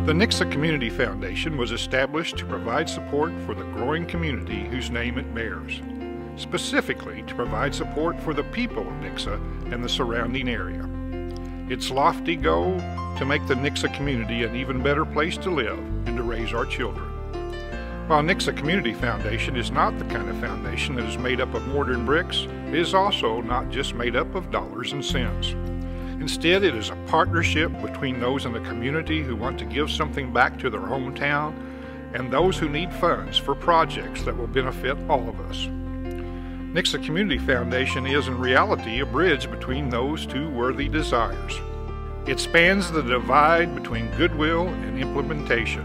The Nixa Community Foundation was established to provide support for the growing community whose name it bears, specifically to provide support for the people of Nixa and the surrounding area. Its lofty goal, to make the Nixa community an even better place to live and to raise our children. While Nixa Community Foundation is not the kind of foundation that is made up of mortar and bricks, it is also not just made up of dollars and cents. Instead, it is a partnership between those in the community who want to give something back to their hometown and those who need funds for projects that will benefit all of us. Nixa Community Foundation is in reality a bridge between those two worthy desires. It spans the divide between goodwill and implementation,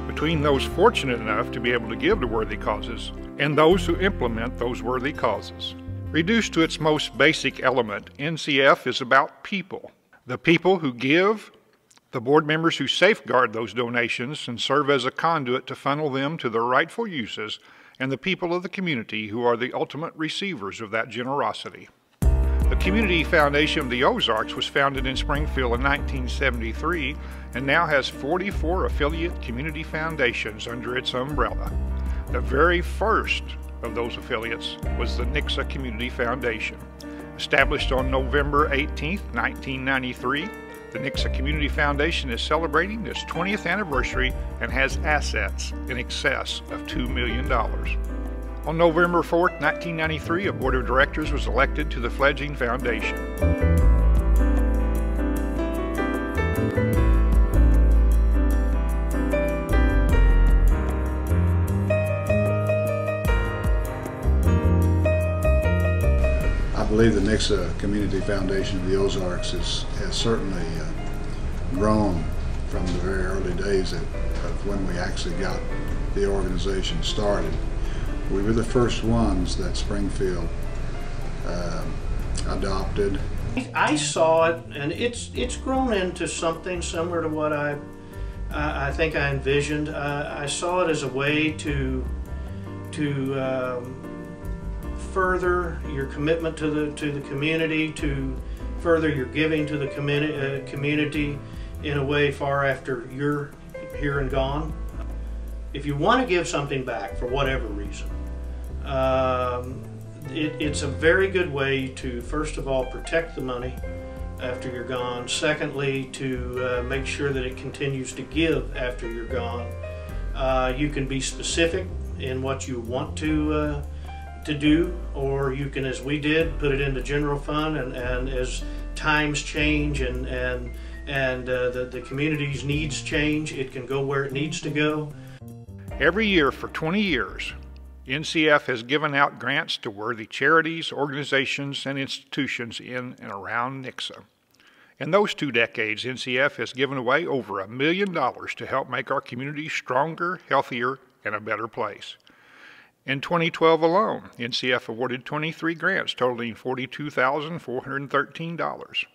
between those fortunate enough to be able to give to worthy causes and those who implement those worthy causes. Reduced to its most basic element, NCF is about people. The people who give, the board members who safeguard those donations and serve as a conduit to funnel them to their rightful uses, and the people of the community who are the ultimate receivers of that generosity. The Community Foundation of the Ozarks was founded in Springfield in 1973 and now has 44 affiliate community foundations under its umbrella. The very first of those affiliates was the Nixa Community Foundation. Established on November 18, 1993, the Nixa Community Foundation is celebrating its 20th anniversary and has assets in excess of $2 million. On November 4, 1993, a board of directors was elected to the fledgling foundation. I believe the Nixa Community Foundation of the Ozarks has certainly grown from the very early days of when we actually got the organization started. We were the first ones that Springfield adopted. I saw it, and it's grown into something similar to what I think I envisioned. I saw it as a way to further your commitment to the community, to further your giving to the community in a way far after you're here and gone. If you want to give something back for whatever reason, it's a very good way to, first of all, protect the money after you're gone. Secondly, to make sure that it continues to give after you're gone. You can be specific in what you want to do, or you can, as we did, put it into general fund, and as times change and the community's needs change, it can go where it needs to go. Every year for 20 years, NCF has given out grants to worthy charities, organizations, and institutions in and around Nixa. In those 2 decades, NCF has given away over $1 million to help make our community stronger, healthier, and a better place. In 2012 alone, NCF awarded 23 grants totaling $42,413.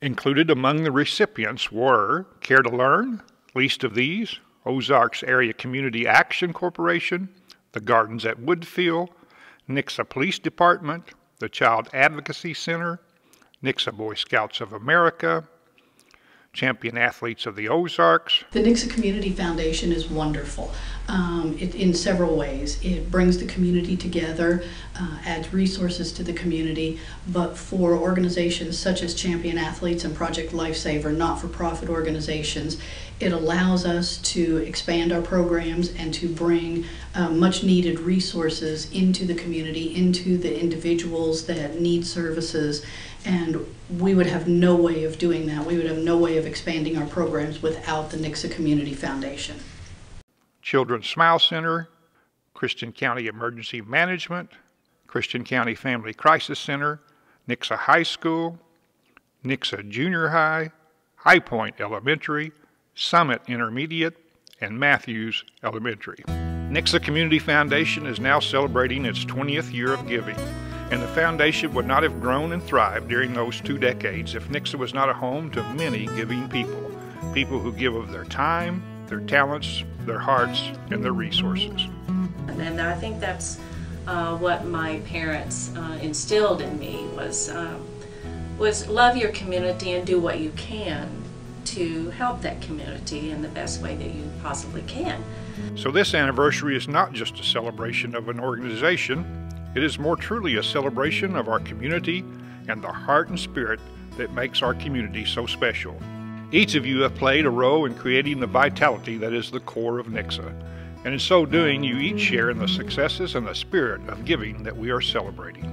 Included among the recipients were Care to Learn, least of these, Ozarks Area Community Action Corporation, the Gardens at Woodfield, Nixa Police Department, the Child Advocacy Center, Nixa Boy Scouts of America, Champion Athletes of the Ozarks. The Nixa Community Foundation is wonderful in several ways. It brings the community together, adds resources to the community, but for organizations such as Champion Athletes and Project Lifesaver, not-for-profit organizations, it allows us to expand our programs and to bring much needed resources into the community, into the individuals that need services, and we would have no way of doing that. We would have no way of expanding our programs without the Nixa Community Foundation. Children's Smile Center, Christian County Emergency Management, Christian County Family Crisis Center, Nixa High School, Nixa Junior High, High Point Elementary, Summit Intermediate, and Matthews Elementary. Nixa Community Foundation is now celebrating its 20th year of giving, and the foundation would not have grown and thrived during those 2 decades if Nixa was not a home to many giving people, people who give of their time, their talents, their hearts, and their resources. And I think that's what my parents instilled in me was love your community and do what you can to help that community in the best way that you possibly can. So this anniversary is not just a celebration of an organization, it is more truly a celebration of our community and the heart and spirit that makes our community so special. Each of you have played a role in creating the vitality that is the core of Nixa, and in so doing you each share in the successes and the spirit of giving that we are celebrating.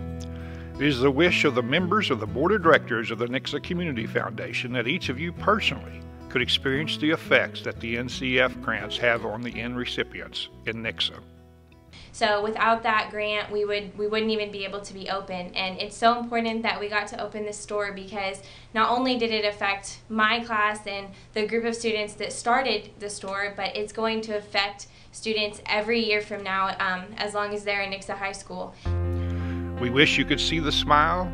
It is the wish of the members of the Board of Directors of the Nixa Community Foundation that each of you personally could experience the effects that the NCF grants have on the end recipients in Nixa. So without that grant, we wouldn't even be able to be open. And it's so important that we got to open this store, because not only did it affect my class and the group of students that started the store, but it's going to affect students every year from now, as long as they're in Nixa High School. We wish you could see the smile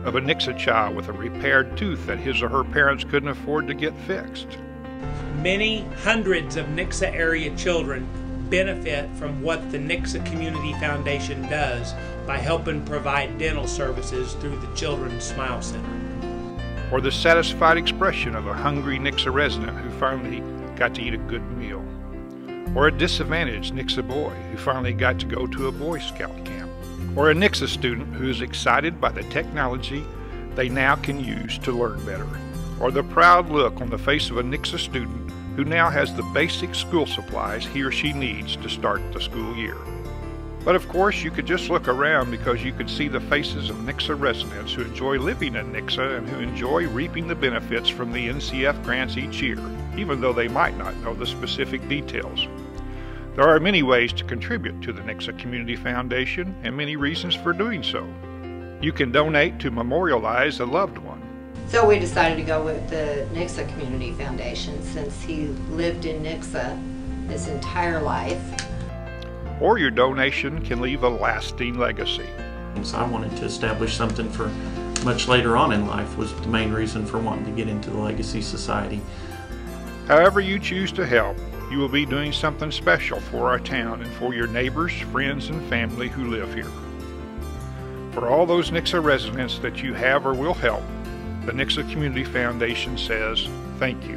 of a Nixa child with a repaired tooth that his or her parents couldn't afford to get fixed. Many hundreds of Nixa area children benefit from what the Nixa Community Foundation does by helping provide dental services through the Children's Smile Center. Or the satisfied expression of a hungry Nixa resident who finally got to eat a good meal. Or a disadvantaged Nixa boy who finally got to go to a Boy Scout camp. Or a Nixa student who is excited by the technology they now can use to learn better. Or the proud look on the face of a Nixa student who now has the basic school supplies he or she needs to start the school year. But of course, you could just look around, because you could see the faces of Nixa residents who enjoy living in Nixa and who enjoy reaping the benefits from the NCF grants each year, even though they might not know the specific details. There are many ways to contribute to the Nixa Community Foundation and many reasons for doing so. You can donate to memorialize a loved one. So we decided to go with the Nixa Community Foundation, since he lived in Nixa his entire life. Or your donation can leave a lasting legacy. So I wanted to establish something for much later on in life, was the main reason for wanting to get into the Legacy Society. However you choose to help, you will be doing something special for our town and for your neighbors, friends, and family who live here. For all those Nixa residents that you have or will help, the Nixa Community Foundation says thank you.